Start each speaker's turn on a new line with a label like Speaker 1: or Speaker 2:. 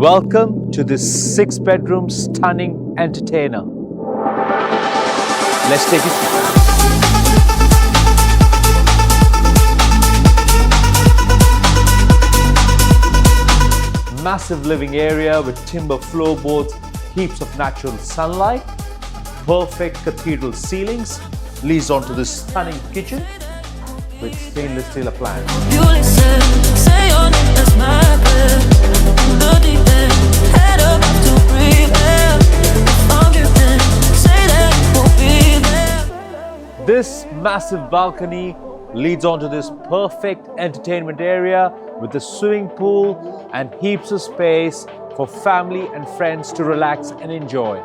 Speaker 1: Welcome to this 6-bedroom stunning entertainer. Let's take it. Massive living area with timber floorboards, heaps of natural sunlight, perfect cathedral ceilings, leads onto this stunning kitchen with stainless steel appliances. This massive balcony leads onto this perfect entertainment area with a swimming pool and heaps of space for family and friends to relax and enjoy.